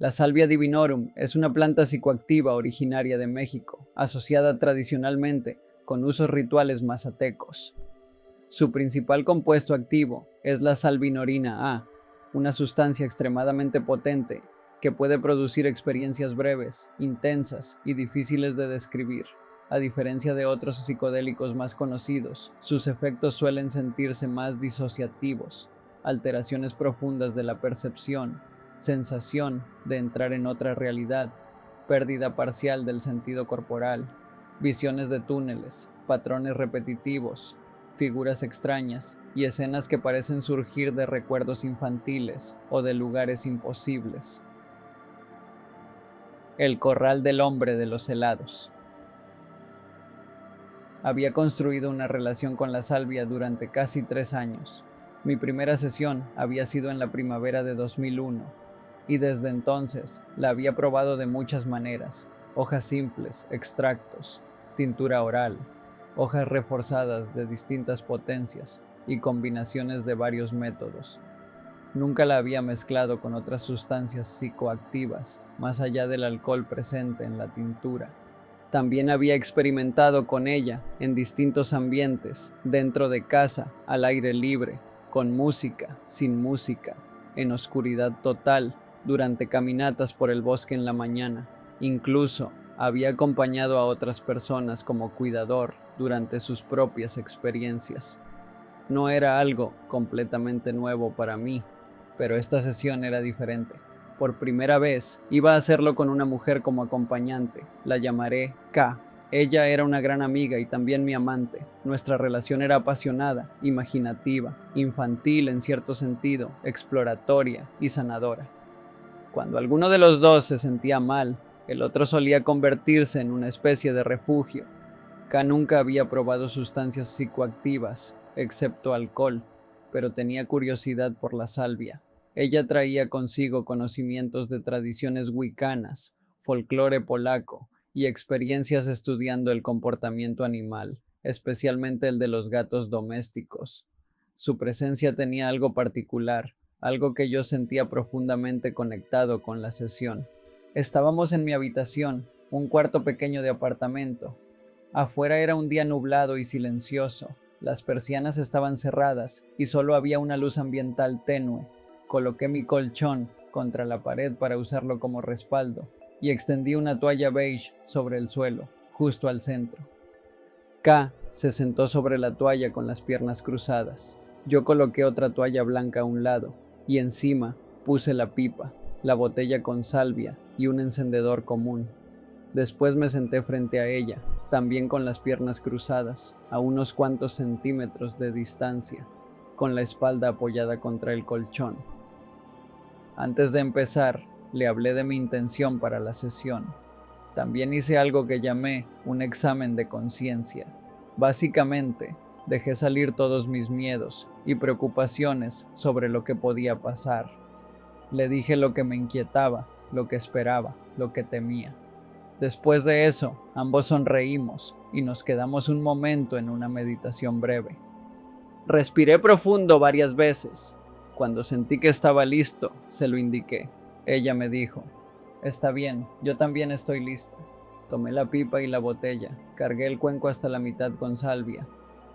La Salvia divinorum es una planta psicoactiva originaria de México, asociada tradicionalmente con usos rituales mazatecos. Su principal compuesto activo es la salvinorina A, una sustancia extremadamente potente que puede producir experiencias breves, intensas y difíciles de describir. A diferencia de otros psicodélicos más conocidos, sus efectos suelen sentirse más disociativos, alteraciones profundas de la percepción, sensación de entrar en otra realidad, pérdida parcial del sentido corporal, visiones de túneles, patrones repetitivos, figuras extrañas y escenas que parecen surgir de recuerdos infantiles o de lugares imposibles. El corral del hombre de los helados. Había construido una relación con la salvia durante casi 3 años. Mi primera sesión había sido en la primavera de 2001, y desde entonces la había probado de muchas maneras: hojas simples, extractos, tintura oral, hojas reforzadas de distintas potencias y combinaciones de varios métodos. Nunca la había mezclado con otras sustancias psicoactivas, más allá del alcohol presente en la tintura. También había experimentado con ella en distintos ambientes, dentro de casa, al aire libre, con música, sin música, en oscuridad total, durante caminatas por el bosque en la mañana. Incluso había acompañado a otras personas como cuidador durante sus propias experiencias. No era algo completamente nuevo para mí, pero esta sesión era diferente. Por primera vez, iba a hacerlo con una mujer como acompañante. La llamaré K. Ella era una gran amiga y también mi amante. Nuestra relación era apasionada, imaginativa, infantil en cierto sentido, exploratoria y sanadora. Cuando alguno de los dos se sentía mal, el otro solía convertirse en una especie de refugio. K nunca había probado sustancias psicoactivas, excepto alcohol, pero tenía curiosidad por la salvia. Ella traía consigo conocimientos de tradiciones wiccanas, folclore polaco y experiencias estudiando el comportamiento animal, especialmente el de los gatos domésticos. Su presencia tenía algo particular, algo que yo sentía profundamente conectado con la sesión. Estábamos en mi habitación, un cuarto pequeño de apartamento. Afuera era un día nublado y silencioso. Las persianas estaban cerradas y solo había una luz ambiental tenue. Coloqué mi colchón contra la pared para usarlo como respaldo y extendí una toalla beige sobre el suelo, justo al centro. K se sentó sobre la toalla con las piernas cruzadas. Yo coloqué otra toalla blanca a un lado y encima puse la pipa, la botella con salvia y un encendedor común. Después me senté frente a ella, también con las piernas cruzadas, a unos cuantos centímetros de distancia, con la espalda apoyada contra el colchón. Antes de empezar, le hablé de mi intención para la sesión. También hice algo que llamé un examen de conciencia. Básicamente, dejé salir todos mis miedos y preocupaciones sobre lo que podía pasar. Le dije lo que me inquietaba, lo que esperaba, lo que temía. Después de eso, ambos sonreímos y nos quedamos un momento en una meditación breve. Respiré profundo varias veces. Cuando sentí que estaba listo, se lo indiqué. Ella me dijo: «Está bien, yo también estoy lista». Tomé la pipa y la botella, cargué el cuenco hasta la mitad con salvia.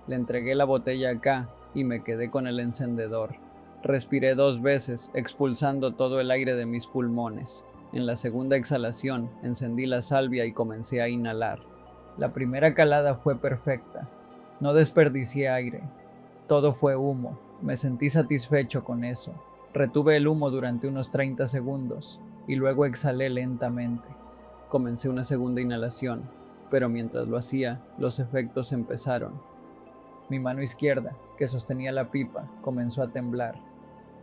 Le entregué la botella acá y me quedé con el encendedor. Respiré 2 veces, expulsando todo el aire de mis pulmones. En la segunda exhalación, encendí la salvia y comencé a inhalar. La primera calada fue perfecta. No desperdicié aire. Todo fue humo. Me sentí satisfecho con eso. Retuve el humo durante unos 30 segundos y luego exhalé lentamente. Comencé una segunda inhalación, pero mientras lo hacía, los efectos empezaron. Mi mano izquierda, que sostenía la pipa, comenzó a temblar.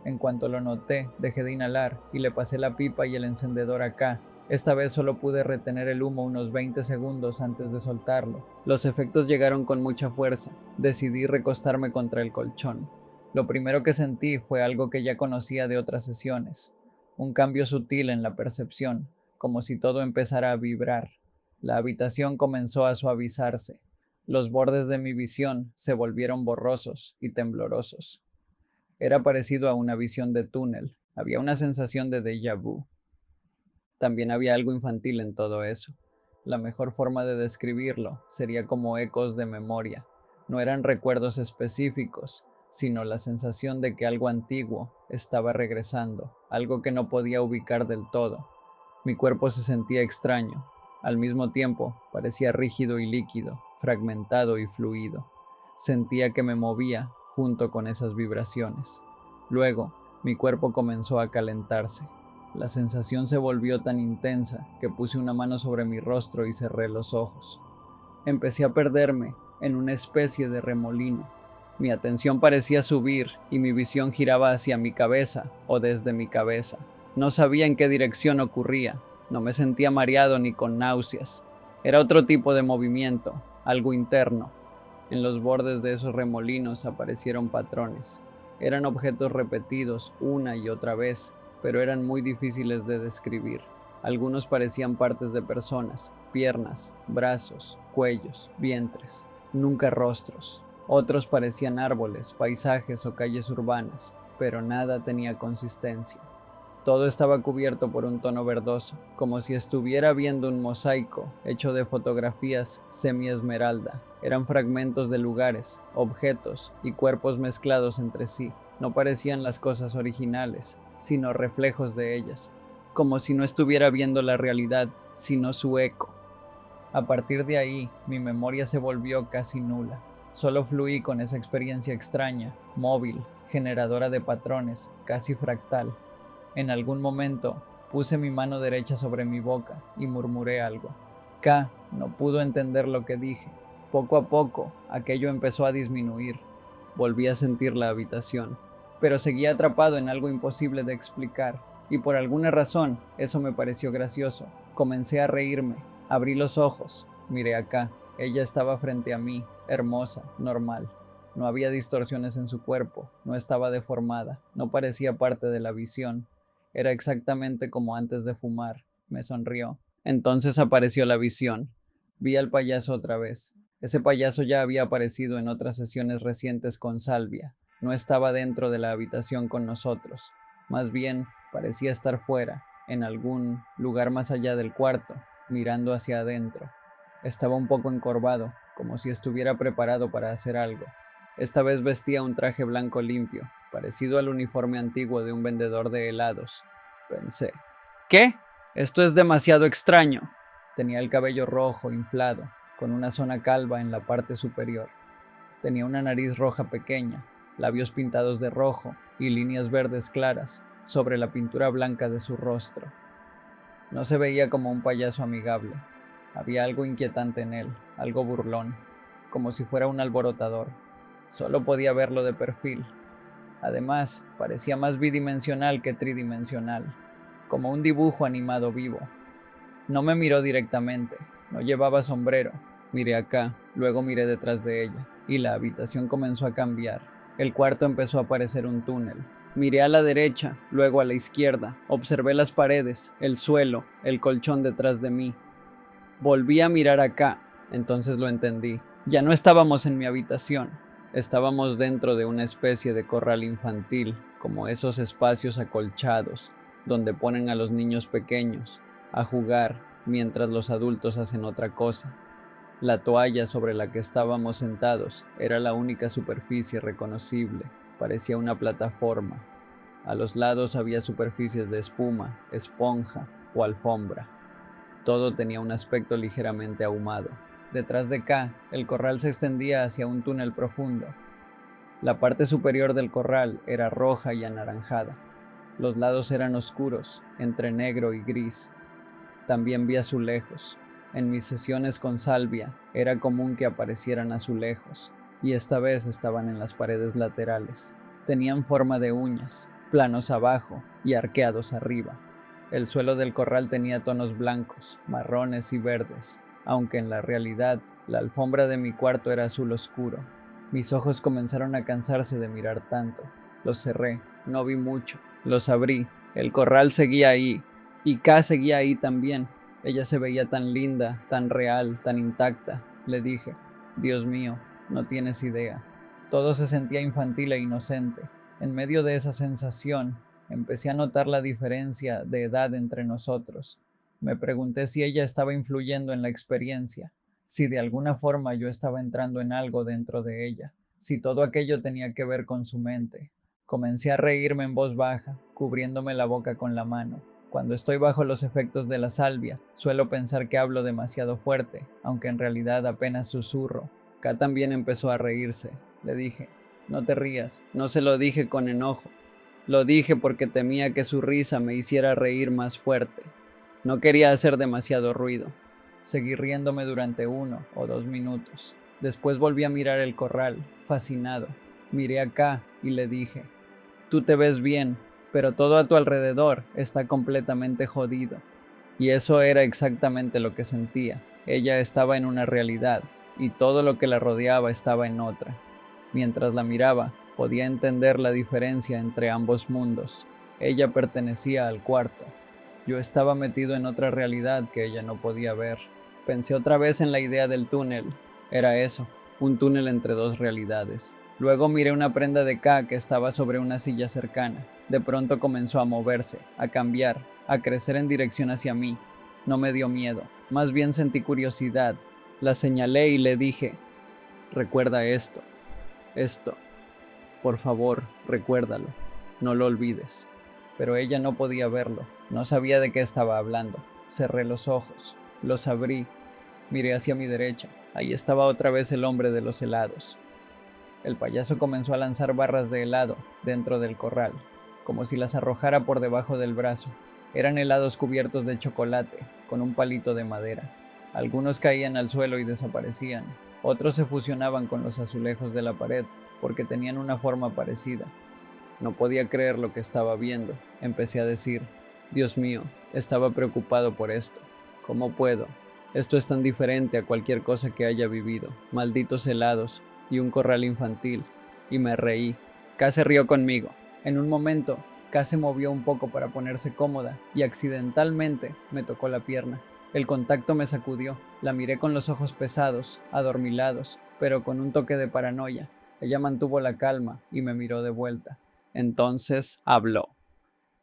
En cuanto lo noté, dejé de inhalar y le pasé la pipa y el encendedor acá. Esta vez solo pude retener el humo unos 20 segundos antes de soltarlo. Los efectos llegaron con mucha fuerza. Decidí recostarme contra el colchón. Lo primero que sentí fue algo que ya conocía de otras sesiones. Un cambio sutil en la percepción, como si todo empezara a vibrar. La habitación comenzó a suavizarse. Los bordes de mi visión se volvieron borrosos y temblorosos. Era parecido a una visión de túnel. Había una sensación de déjà vu. También había algo infantil en todo eso. La mejor forma de describirlo sería como ecos de memoria. No eran recuerdos específicos, sino la sensación de que algo antiguo estaba regresando, algo que no podía ubicar del todo. Mi cuerpo se sentía extraño. Al mismo tiempo, parecía rígido y líquido, fragmentado y fluido. Sentía que me movía junto con esas vibraciones. Luego, mi cuerpo comenzó a calentarse. La sensación se volvió tan intensa que puse una mano sobre mi rostro y cerré los ojos. Empecé a perderme en una especie de remolino. Mi atención parecía subir y mi visión giraba hacia mi cabeza o desde mi cabeza. No sabía en qué dirección ocurría. No me sentía mareado ni con náuseas. Era otro tipo de movimiento, algo interno. En los bordes de esos remolinos aparecieron patrones. Eran objetos repetidos una y otra vez, pero eran muy difíciles de describir. Algunos parecían partes de personas, piernas, brazos, cuellos, vientres, nunca rostros. Otros parecían árboles, paisajes o calles urbanas, pero nada tenía consistencia. Todo estaba cubierto por un tono verdoso, como si estuviera viendo un mosaico hecho de fotografías semi-esmeralda. Eran fragmentos de lugares, objetos y cuerpos mezclados entre sí. No parecían las cosas originales, sino reflejos de ellas, como si no estuviera viendo la realidad, sino su eco. A partir de ahí, mi memoria se volvió casi nula. Solo fluí con esa experiencia extraña, móvil, generadora de patrones, casi fractal. En algún momento, puse mi mano derecha sobre mi boca y murmuré algo. K no pudo entender lo que dije. Poco a poco, aquello empezó a disminuir. Volví a sentir la habitación, pero seguía atrapado en algo imposible de explicar, y por alguna razón eso me pareció gracioso. Comencé a reírme, abrí los ojos, miré a K. Ella estaba frente a mí, hermosa, normal. No había distorsiones en su cuerpo, no estaba deformada, no parecía parte de la visión. Era exactamente como antes de fumar. Me sonrió. Entonces apareció la visión. Vi al payaso otra vez. Ese payaso ya había aparecido en otras sesiones recientes con Salvia. No estaba dentro de la habitación con nosotros. Más bien, parecía estar fuera, en algún lugar más allá del cuarto, mirando hacia adentro. Estaba un poco encorvado, como si estuviera preparado para hacer algo. Esta vez vestía un traje blanco limpio, parecido al uniforme antiguo de un vendedor de helados. Pensé, ¿qué? Esto es demasiado extraño. Tenía el cabello rojo, inflado, con una zona calva en la parte superior. Tenía una nariz roja pequeña, labios pintados de rojo y líneas verdes claras sobre la pintura blanca de su rostro. No se veía como un payaso amigable. Había algo inquietante en él, algo burlón, como si fuera un alborotador. Solo podía verlo de perfil. Además, parecía más bidimensional que tridimensional, como un dibujo animado vivo. No me miró directamente, no llevaba sombrero. Miré acá, luego miré detrás de ella, y la habitación comenzó a cambiar. El cuarto empezó a parecer un túnel. Miré a la derecha, luego a la izquierda, observé las paredes, el suelo, el colchón detrás de mí. Volví a mirar acá, entonces lo entendí. Ya no estábamos en mi habitación, estábamos dentro de una especie de corral infantil, como esos espacios acolchados, donde ponen a los niños pequeños a jugar mientras los adultos hacen otra cosa. La toalla sobre la que estábamos sentados era la única superficie reconocible, parecía una plataforma. A los lados había superficies de espuma, esponja o alfombra. Todo tenía un aspecto ligeramente ahumado. Detrás de K, el corral se extendía hacia un túnel profundo. La parte superior del corral era roja y anaranjada. Los lados eran oscuros, entre negro y gris. También vi azulejos. En mis sesiones con Salvia era común que aparecieran azulejos, y esta vez estaban en las paredes laterales. Tenían forma de uñas, planos abajo y arqueados arriba. El suelo del corral tenía tonos blancos, marrones y verdes, aunque en la realidad la alfombra de mi cuarto era azul oscuro. Mis ojos comenzaron a cansarse de mirar tanto. Los cerré, no vi mucho. Los abrí. El corral seguía ahí, y K seguía ahí también. Ella se veía tan linda, tan real, tan intacta. Le dije, Dios mío, no tienes idea. Todo se sentía infantil e inocente. En medio de esa sensación, Empecé a notar la diferencia de edad entre nosotros. Me pregunté si ella estaba influyendo en la experiencia, si de alguna forma yo estaba entrando en algo dentro de ella, si todo aquello tenía que ver con su mente. Comencé a reírme en voz baja, cubriéndome la boca con la mano. Cuando estoy bajo los efectos de la salvia, suelo pensar que hablo demasiado fuerte, aunque en realidad apenas susurro. K también empezó a reírse. Le dije, no te rías. No se lo dije con enojo. Lo dije porque temía que su risa me hiciera reír más fuerte. No quería hacer demasiado ruido. Seguí riéndome durante 1 o 2 minutos. Después volví a mirar el corral, fascinado. Miré a K y le dije, tú te ves bien, pero todo a tu alrededor está completamente jodido. Y eso era exactamente lo que sentía. Ella estaba en una realidad, y todo lo que la rodeaba estaba en otra. Mientras la miraba, podía entender la diferencia entre ambos mundos. Ella pertenecía al cuarto. Yo estaba metido en otra realidad que ella no podía ver. Pensé otra vez en la idea del túnel. Era eso, un túnel entre dos realidades. Luego miré una prenda de K que estaba sobre una silla cercana. De pronto comenzó a moverse, a cambiar, a crecer en dirección hacia mí. No me dio miedo, más bien sentí curiosidad. La señalé y le dije, recuerda esto, por favor, recuérdalo, no lo olvides. Pero ella no podía verlo, no sabía de qué estaba hablando. Cerré los ojos, los abrí, miré hacia mi derecha. Ahí estaba otra vez el hombre de los helados. El payaso comenzó a lanzar barras de helado dentro del corral, como si las arrojara por debajo del brazo. Eran helados cubiertos de chocolate, con un palito de madera. Algunos caían al suelo y desaparecían. Otros se fusionaban con los azulejos de la pared, porque tenían una forma parecida. No podía creer lo que estaba viendo. Empecé a decir, Dios mío, estaba preocupado por esto. ¿Cómo puedo? Esto es tan diferente a cualquier cosa que haya vivido. Malditos helados y un corral infantil. Y me reí. K se rió conmigo. En un momento, K se movió un poco para ponerse cómoda y accidentalmente me tocó la pierna. El contacto me sacudió. La miré con los ojos pesados, adormilados, pero con un toque de paranoia. Ella mantuvo la calma y me miró de vuelta. Entonces habló.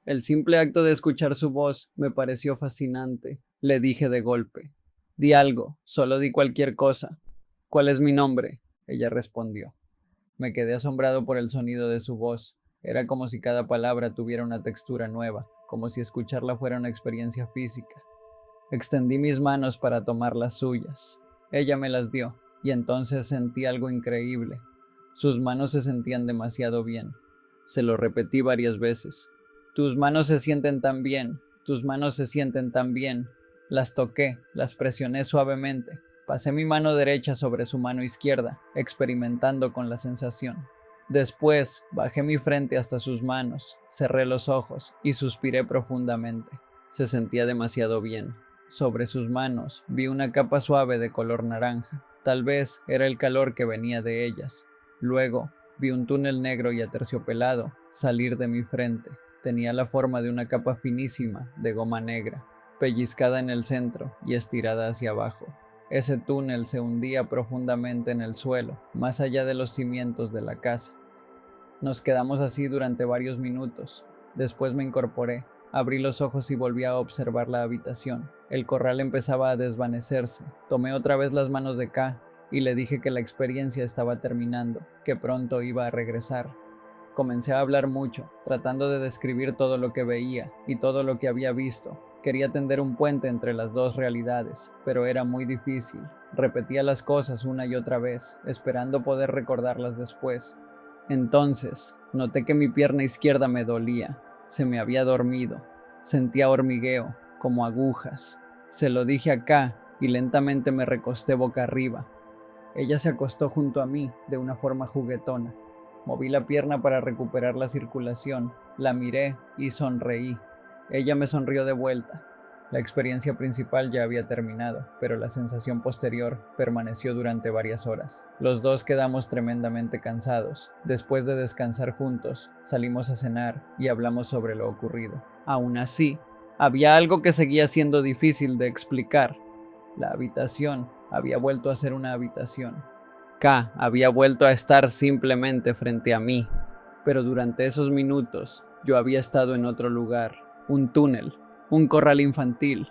El simple acto de escuchar su voz me pareció fascinante. Le dije de golpe, di algo, solo di cualquier cosa. ¿Cuál es mi nombre? Ella respondió. Me quedé asombrado por el sonido de su voz. Era como si cada palabra tuviera una textura nueva, como si escucharla fuera una experiencia física. Extendí mis manos para tomar las suyas. Ella me las dio, y entonces sentí algo increíble. Sus manos se sentían demasiado bien. Se lo repetí varias veces. Tus manos se sienten tan bien, tus manos se sienten tan bien. Las toqué, las presioné suavemente. Pasé mi mano derecha sobre su mano izquierda, experimentando con la sensación. Después, bajé mi frente hasta sus manos, cerré los ojos y suspiré profundamente. Se sentía demasiado bien. Sobre sus manos vi una capa suave de color naranja. Tal vez era el calor que venía de ellas. Luego, vi un túnel negro y aterciopelado salir de mi frente. Tenía la forma de una capa finísima de goma negra, pellizcada en el centro y estirada hacia abajo. Ese túnel se hundía profundamente en el suelo, más allá de los cimientos de la casa. Nos quedamos así durante varios minutos. Después me incorporé, abrí los ojos y volví a observar la habitación. El corral empezaba a desvanecerse. Tomé otra vez las manos de K y le dije que la experiencia estaba terminando, que pronto iba a regresar. Comencé a hablar mucho, tratando de describir todo lo que veía y todo lo que había visto. Quería tender un puente entre las dos realidades, pero era muy difícil. Repetía las cosas una y otra vez, esperando poder recordarlas después. Entonces, noté que mi pierna izquierda me dolía. Se me había dormido. Sentía hormigueo, como agujas. Se lo dije a K y lentamente me recosté boca arriba. Ella se acostó junto a mí de una forma juguetona. Moví la pierna para recuperar la circulación, la miré y sonreí. Ella me sonrió de vuelta. La experiencia principal ya había terminado, pero la sensación posterior permaneció durante varias horas. Los dos quedamos tremendamente cansados. Después de descansar juntos, salimos a cenar y hablamos sobre lo ocurrido. Aún así, había algo que seguía siendo difícil de explicar. La habitación había vuelto a ser una habitación. K había vuelto a estar simplemente frente a mí, pero durante esos minutos Yo había estado en otro lugar, un túnel, un corral infantil,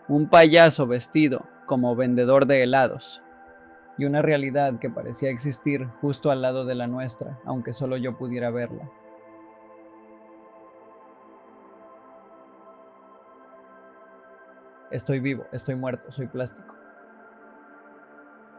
un payaso vestido como vendedor de helados, y una realidad que parecía existir justo al lado de la nuestra, aunque solo yo pudiera verla. Estoy vivo, estoy muerto, soy plástico.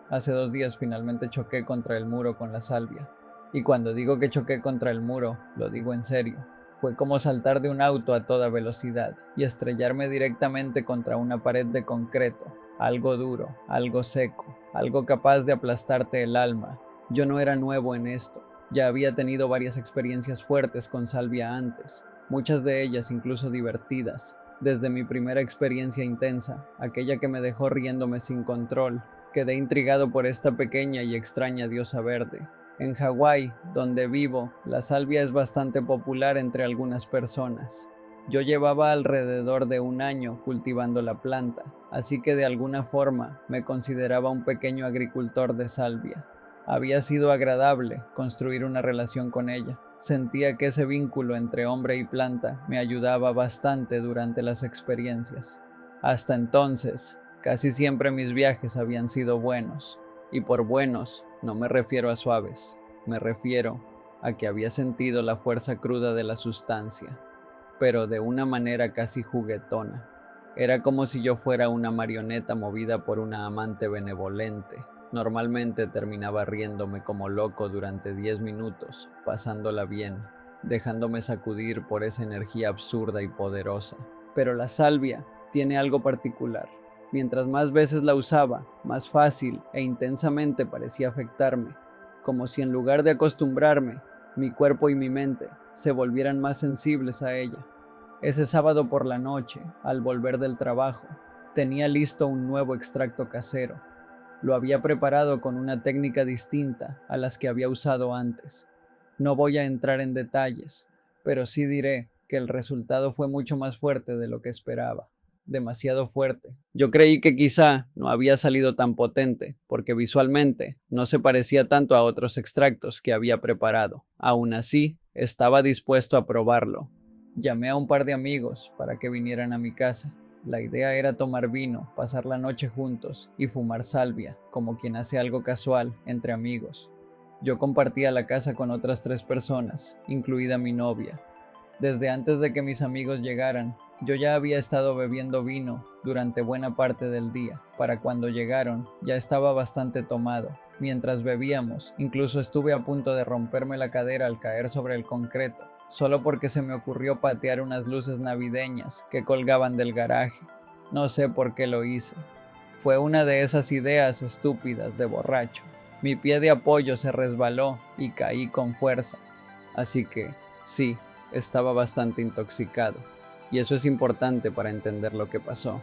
Hace 2 días finalmente choqué contra el muro con la salvia. Y cuando digo que choqué contra el muro, lo digo en serio. Fue como saltar de un auto a toda velocidad y estrellarme directamente contra una pared de concreto, algo duro, algo seco, algo capaz de aplastarte el alma. Yo no era nuevo en esto, ya había tenido varias experiencias fuertes con salvia antes, muchas de ellas incluso divertidas, desde mi primera experiencia intensa, aquella que me dejó riéndome sin control. Quedé intrigado por esta pequeña y extraña diosa verde. En Hawái, donde vivo, la salvia es bastante popular entre algunas personas. Yo llevaba alrededor de un año cultivando la planta, así que de alguna forma me consideraba un pequeño agricultor de salvia. Había sido agradable construir una relación con ella. Sentía que ese vínculo entre hombre y planta me ayudaba bastante durante las experiencias. Hasta entonces, casi siempre mis viajes habían sido buenos, y por buenos no me refiero a suaves, me refiero a que había sentido la fuerza cruda de la sustancia, pero de una manera casi juguetona. Era como si yo fuera una marioneta movida por una amante benevolente. Normalmente terminaba riéndome como loco durante 10 minutos, pasándola bien, dejándome sacudir por esa energía absurda y poderosa. Pero la salvia tiene algo particular. Mientras más veces la usaba, más fácil e intensamente parecía afectarme, como si en lugar de acostumbrarme, mi cuerpo y mi mente se volvieran más sensibles a ella. Ese sábado por la noche, al volver del trabajo, tenía listo un nuevo extracto casero. Lo había preparado con una técnica distinta a las que había usado antes. No voy a entrar en detalles, pero sí diré que el resultado fue mucho más fuerte de lo que esperaba. Demasiado fuerte. Yo creí que quizá no había salido tan potente, porque visualmente no se parecía tanto a otros extractos que había preparado. Aún así, estaba dispuesto a probarlo. Llamé a un par de amigos para que vinieran a mi casa. La idea era tomar vino, pasar la noche juntos y fumar salvia, como quien hace algo casual entre amigos. Yo compartía la casa con otras 3 personas, incluida mi novia. Desde antes de que mis amigos llegaran, yo ya había estado bebiendo vino durante buena parte del día. Para cuando llegaron, ya estaba bastante tomado. Mientras bebíamos, incluso estuve a punto de romperme la cadera al caer sobre el concreto, solo porque se me ocurrió patear unas luces navideñas que colgaban del garaje. No sé por qué lo hice. Fue una de esas ideas estúpidas de borracho. Mi pie de apoyo se resbaló y caí con fuerza. Así que, sí, estaba bastante intoxicado. Y eso es importante para entender lo que pasó.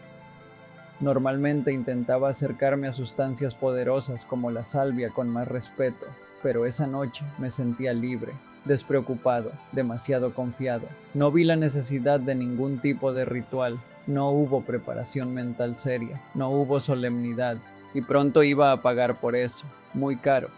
Normalmente intentaba acercarme a sustancias poderosas como la salvia con más respeto, pero esa noche me sentía libre, despreocupado, demasiado confiado. No vi la necesidad de ningún tipo de ritual, no hubo preparación mental seria, no hubo solemnidad, y pronto iba a pagar por eso, muy caro.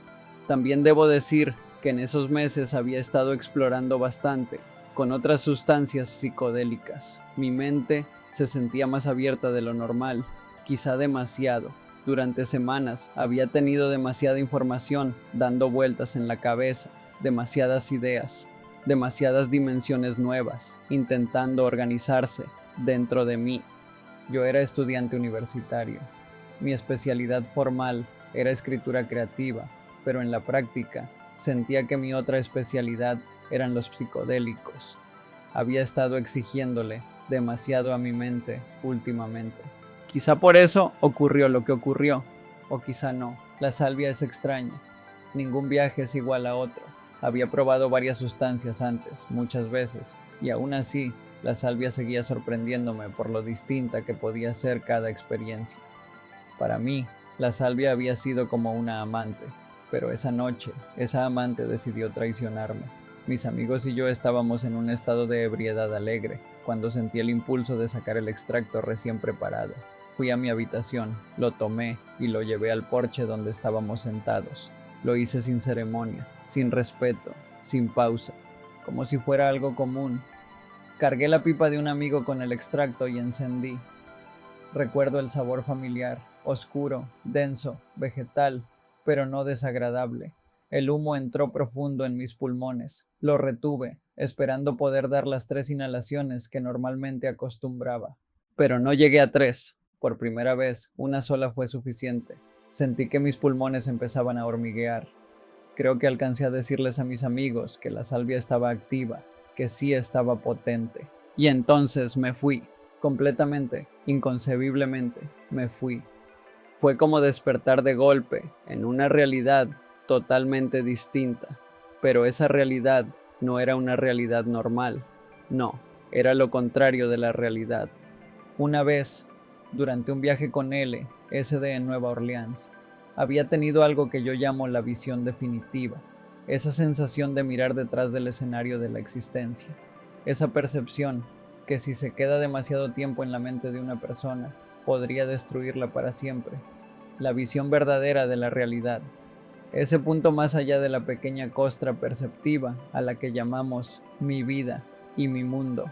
También debo decir que en esos meses había estado explorando bastante, con otras sustancias psicodélicas. Mi mente se sentía más abierta de lo normal, quizá demasiado. Durante semanas había tenido demasiada información dando vueltas en la cabeza, demasiadas ideas, demasiadas dimensiones nuevas, intentando organizarse dentro de mí. Yo era estudiante universitario. Mi especialidad formal era escritura creativa, pero en la práctica sentía que mi otra especialidad eran los psicodélicos. Había estado exigiéndole demasiado a mi mente últimamente. Quizá por eso ocurrió lo que ocurrió, o quizá no. La salvia es extraña. Ningún viaje es igual a otro. Había probado varias sustancias antes, muchas veces, y aún así, la salvia seguía sorprendiéndome por lo distinta que podía ser cada experiencia. Para mí, la salvia había sido como una amante, pero esa noche, esa amante decidió traicionarme. Mis amigos y yo estábamos en un estado de ebriedad alegre, cuando sentí el impulso de sacar el extracto recién preparado. Fui a mi habitación, lo tomé y lo llevé al porche donde estábamos sentados. Lo hice sin ceremonia, sin respeto, sin pausa, como si fuera algo común. Cargué la pipa de un amigo con el extracto y encendí. Recuerdo el sabor familiar, oscuro, denso, vegetal, pero no desagradable. El humo entró profundo en mis pulmones. Lo retuve, esperando poder dar las 3 inhalaciones que normalmente acostumbraba. Pero no llegué a 3. Por primera vez, una sola fue suficiente. Sentí que mis pulmones empezaban a hormiguear. Creo que alcancé a decirles a mis amigos que la salvia estaba activa, que sí estaba potente. Y entonces me fui, completamente, inconcebiblemente, me fui. Fue como despertar de golpe, en una realidad totalmente distinta. Pero esa realidad no era una realidad normal. No, era lo contrario de la realidad. Una vez, durante un viaje con LSD en Nueva Orleans, había tenido algo que yo llamo la visión definitiva, esa sensación de mirar detrás del escenario de la existencia, esa percepción que si se queda demasiado tiempo en la mente de una persona, podría destruirla para siempre, la visión verdadera de la realidad, ese punto más allá de la pequeña costra perceptiva a la que llamamos mi vida y mi mundo.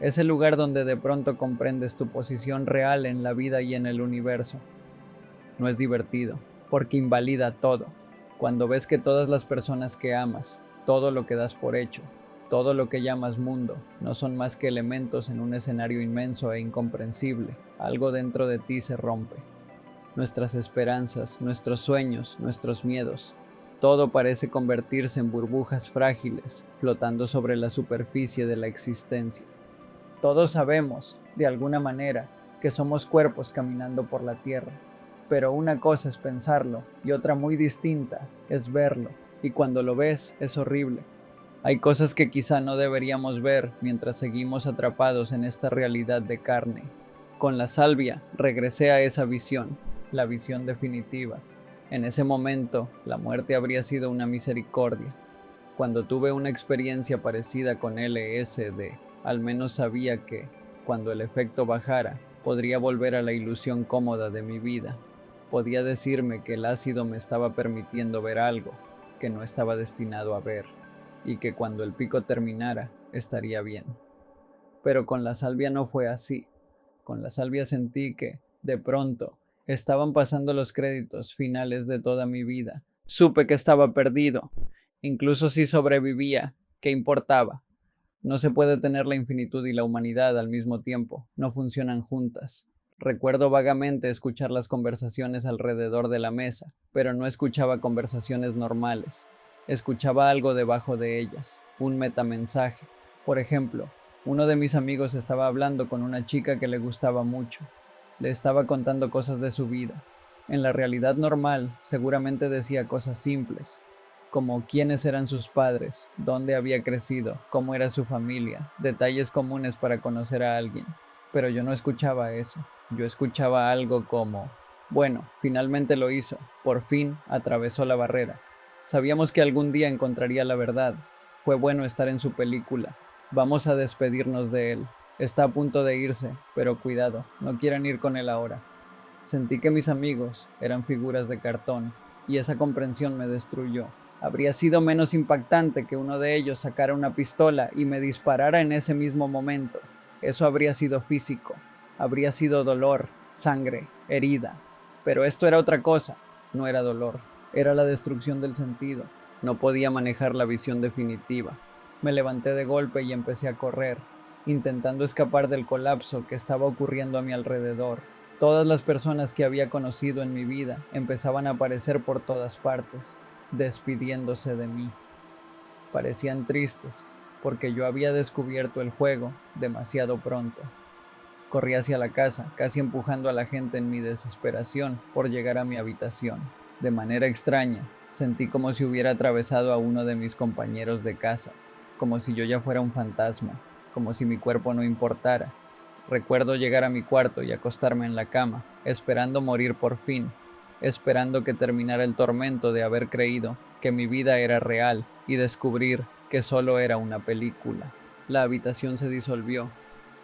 Es el lugar donde de pronto comprendes tu posición real en la vida y en el universo. No es divertido, porque invalida todo. Cuando ves que todas las personas que amas, todo lo que das por hecho, todo lo que llamas mundo, no son más que elementos en un escenario inmenso e incomprensible, algo dentro de ti se rompe. Nuestras esperanzas, nuestros sueños, nuestros miedos, todo parece convertirse en burbujas frágiles, flotando sobre la superficie de la existencia. Todos sabemos, de alguna manera, que somos cuerpos caminando por la tierra, pero una cosa es pensarlo y otra muy distinta es verlo, y cuando lo ves es horrible. Hay cosas que quizá no deberíamos ver mientras seguimos atrapados en esta realidad de carne. Con la salvia regresé a esa visión, la visión definitiva. En ese momento, la muerte habría sido una misericordia. Cuando tuve una experiencia parecida con LSD, al menos sabía que, cuando el efecto bajara, podría volver a la ilusión cómoda de mi vida. Podía decirme que el ácido me estaba permitiendo ver algo que no estaba destinado a ver, y que cuando el pico terminara, estaría bien. Pero con la salvia no fue así. Con la salvia sentí que, de pronto, estaban pasando los créditos finales de toda mi vida. Supe que estaba perdido. Incluso si sobrevivía, ¿qué importaba? No se puede tener la infinitud y la humanidad al mismo tiempo, no funcionan juntas. Recuerdo vagamente escuchar las conversaciones alrededor de la mesa, pero no escuchaba conversaciones normales. Escuchaba algo debajo de ellas, un metamensaje. Por ejemplo, uno de mis amigos estaba hablando con una chica que le gustaba mucho. Le estaba contando cosas de su vida. En la realidad normal, seguramente decía cosas simples, como quiénes eran sus padres, dónde había crecido, cómo era su familia, detalles comunes para conocer a alguien. Pero yo no escuchaba eso. Yo escuchaba algo como, bueno, finalmente lo hizo, por fin atravesó la barrera. Sabíamos que algún día encontraría la verdad. Fue bueno estar en su película. Vamos a despedirnos de él. Está a punto de irse, pero cuidado, no quieran ir con él ahora. Sentí que mis amigos eran figuras de cartón, y esa comprensión me destruyó. Habría sido menos impactante que uno de ellos sacara una pistola y me disparara en ese mismo momento. Eso habría sido físico, habría sido dolor, sangre, herida. Pero esto era otra cosa, no era dolor, era la destrucción del sentido. No podía manejar la visión definitiva. Me levanté de golpe y empecé a correr, intentando escapar del colapso que estaba ocurriendo a mi alrededor. Todas las personas que había conocido en mi vida empezaban a aparecer por todas partes, despidiéndose de mí. Parecían tristes, porque yo había descubierto el juego demasiado pronto. Corrí hacia la casa, casi empujando a la gente en mi desesperación por llegar a mi habitación. De manera extraña, sentí como si hubiera atravesado a uno de mis compañeros de casa, como si yo ya fuera un fantasma, como si mi cuerpo no importara. Recuerdo llegar a mi cuarto y acostarme en la cama, esperando morir por fin, esperando que terminara el tormento de haber creído que mi vida era real y descubrir que solo era una película. La habitación se disolvió.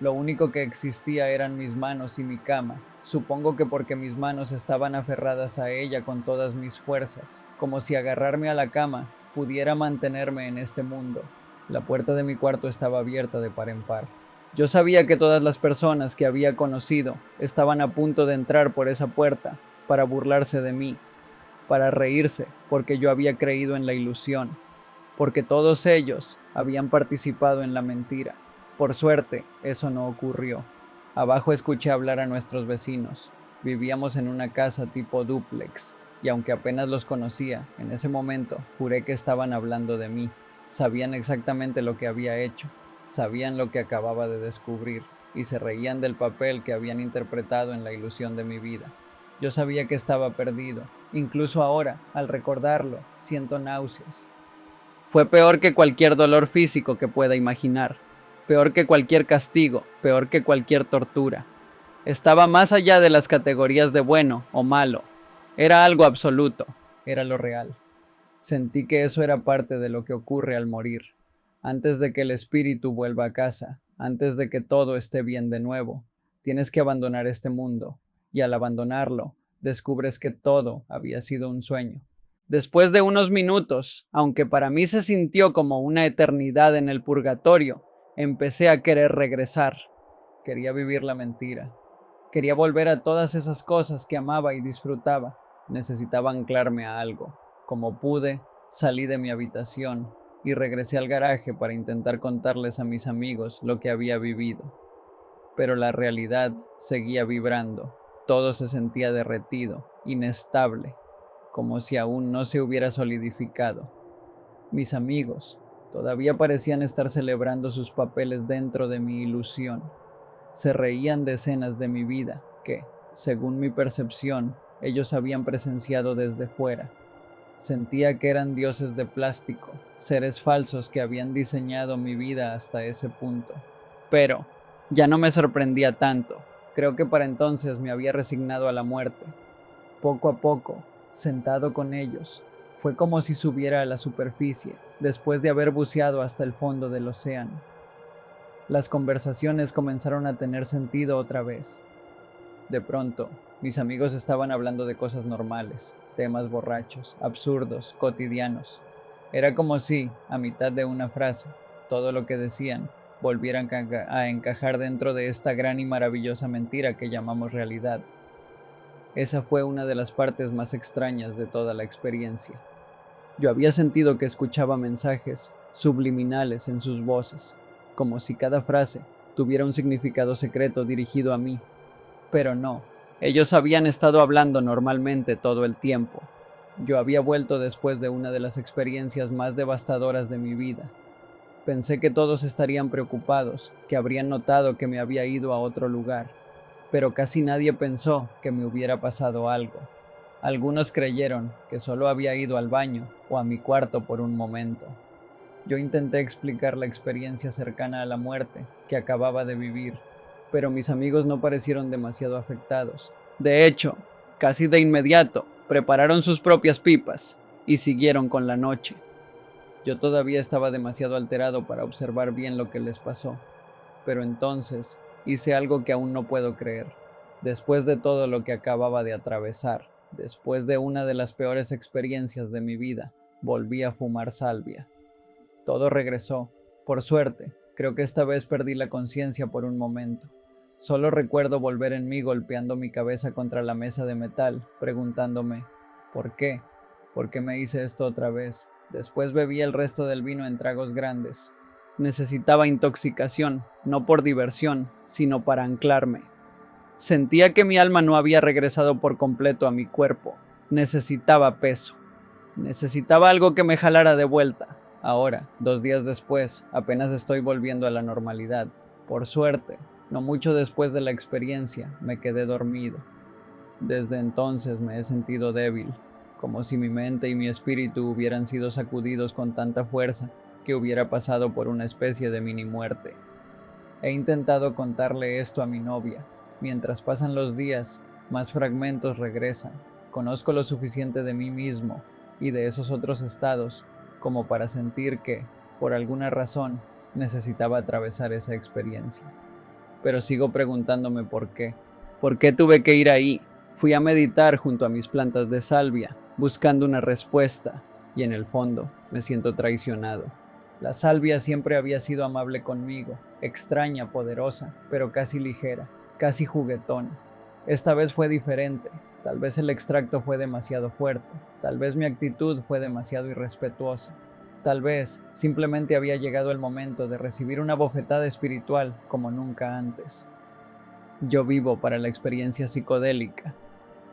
Lo único que existía eran mis manos y mi cama. Supongo que porque mis manos estaban aferradas a ella con todas mis fuerzas, como si agarrarme a la cama pudiera mantenerme en este mundo. La puerta de mi cuarto estaba abierta de par en par. Yo sabía que todas las personas que había conocido estaban a punto de entrar por esa puerta para burlarse de mí, para reírse porque yo había creído en la ilusión, porque todos ellos habían participado en la mentira. Por suerte, eso no ocurrió. Abajo escuché hablar a nuestros vecinos. Vivíamos en una casa tipo dúplex, y aunque apenas los conocía, en ese momento juré que estaban hablando de mí. Sabían exactamente lo que había hecho, sabían lo que acababa de descubrir, y se reían del papel que habían interpretado en la ilusión de mi vida. Yo sabía que estaba perdido. Incluso ahora, al recordarlo, siento náuseas. Fue peor que cualquier dolor físico que pueda imaginar, peor que cualquier castigo, peor que cualquier tortura. Estaba más allá de las categorías de bueno o malo. Era algo absoluto, era lo real. Sentí que eso era parte de lo que ocurre al morir. Antes de que el espíritu vuelva a casa, antes de que todo esté bien de nuevo, tienes que abandonar este mundo, y al abandonarlo, descubres que todo había sido un sueño. Después de unos minutos, aunque para mí se sintió como una eternidad en el purgatorio, empecé a querer regresar. Quería vivir la mentira. Quería volver a todas esas cosas que amaba y disfrutaba. Necesitaba anclarme a algo. Como pude, salí de mi habitación y regresé al garaje para intentar contarles a mis amigos lo que había vivido. Pero la realidad seguía vibrando. Todo se sentía derretido, inestable, como si aún no se hubiera solidificado. Mis amigos todavía parecían estar celebrando sus papeles dentro de mi ilusión. Se reían de escenas de mi vida que, según mi percepción, ellos habían presenciado desde fuera. Sentía que eran dioses de plástico, seres falsos que habían diseñado mi vida hasta ese punto. Pero ya no me sorprendía tanto. Creo que para entonces me había resignado a la muerte. Poco a poco, sentado con ellos, fue como si subiera a la superficie, después de haber buceado hasta el fondo del océano. Las conversaciones comenzaron a tener sentido otra vez. De pronto, mis amigos estaban hablando de cosas normales, temas borrachos, absurdos, cotidianos. Era como si, a mitad de una frase, todo lo que decían volvieran a encajar dentro de esta gran y maravillosa mentira que llamamos realidad. Esa fue una de las partes más extrañas de toda la experiencia. Yo había sentido que escuchaba mensajes subliminales en sus voces, como si cada frase tuviera un significado secreto dirigido a mí. Pero no, ellos habían estado hablando normalmente todo el tiempo. Yo había vuelto después de una de las experiencias más devastadoras de mi vida. Pensé que todos estarían preocupados, que habrían notado que me había ido a otro lugar, pero casi nadie pensó que me hubiera pasado algo. Algunos creyeron que solo había ido al baño o a mi cuarto por un momento. Yo intenté explicar la experiencia cercana a la muerte que acababa de vivir, pero mis amigos no parecieron demasiado afectados. De hecho, casi de inmediato, prepararon sus propias pipas y siguieron con la noche. Yo todavía estaba demasiado alterado para observar bien lo que les pasó, pero entonces hice algo que aún no puedo creer. Después de todo lo que acababa de atravesar, después de una de las peores experiencias de mi vida, volví a fumar salvia. Todo regresó. Por suerte, creo que esta vez perdí la conciencia por un momento. Solo recuerdo volver en mí golpeando mi cabeza contra la mesa de metal, preguntándome, ¿por qué? ¿Por qué me hice esto otra vez? Después bebí el resto del vino en tragos grandes. Necesitaba intoxicación, no por diversión, sino para anclarme. Sentía que mi alma no había regresado por completo a mi cuerpo. Necesitaba peso. Necesitaba algo que me jalara de vuelta. Ahora, 2 días después, apenas estoy volviendo a la normalidad. Por suerte, no mucho después de la experiencia, me quedé dormido. Desde entonces me he sentido débil, como si mi mente y mi espíritu hubieran sido sacudidos con tanta fuerza que hubiera pasado por una especie de mini muerte. He intentado contarle esto a mi novia. Mientras pasan los días, más fragmentos regresan. Conozco lo suficiente de mí mismo y de esos otros estados como para sentir que, por alguna razón, necesitaba atravesar esa experiencia. Pero sigo preguntándome por qué. ¿Por qué tuve que ir ahí? Fui a meditar junto a mis plantas de salvia, buscando una respuesta, y en el fondo me siento traicionado. La salvia siempre había sido amable conmigo, extraña, poderosa, pero casi ligera, casi juguetona. Esta vez fue diferente. Tal vez el extracto fue demasiado fuerte, tal vez mi actitud fue demasiado irrespetuosa, tal vez simplemente había llegado el momento de recibir una bofetada espiritual como nunca antes. Yo vivo para la experiencia psicodélica.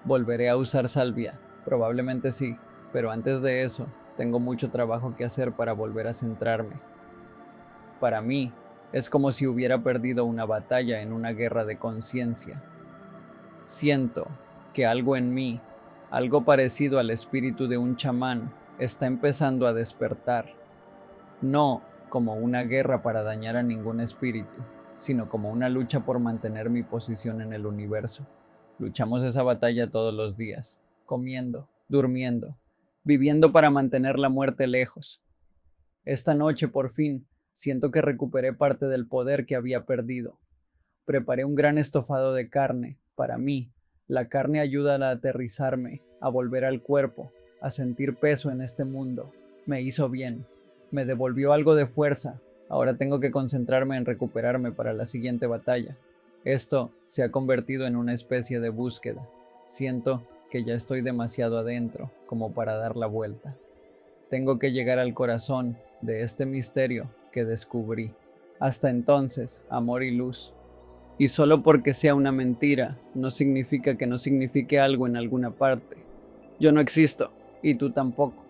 ¿Volveré a usar salvia? Probablemente sí, pero antes de eso, tengo mucho trabajo que hacer para volver a centrarme. Para mí, es como si hubiera perdido una batalla en una guerra de conciencia. Siento que algo en mí, algo parecido al espíritu de un chamán, está empezando a despertar. No como una guerra para dañar a ningún espíritu, sino como una lucha por mantener mi posición en el universo. Luchamos esa batalla todos los días, comiendo, durmiendo, viviendo para mantener la muerte lejos. Esta noche, por fin, siento que recuperé parte del poder que había perdido. Preparé un gran estofado de carne. Para mí, la carne ayuda a aterrizarme, a volver al cuerpo, a sentir peso en este mundo. Me hizo bien. Me devolvió algo de fuerza. Ahora tengo que concentrarme en recuperarme para la siguiente batalla. Esto se ha convertido en una especie de búsqueda. Siento que ya estoy demasiado adentro como para dar la vuelta. Tengo que llegar al corazón de este misterio que descubrí. Hasta entonces, amor y luz. Y solo porque sea una mentira, no significa que no signifique algo en alguna parte. Yo no existo, y tú tampoco.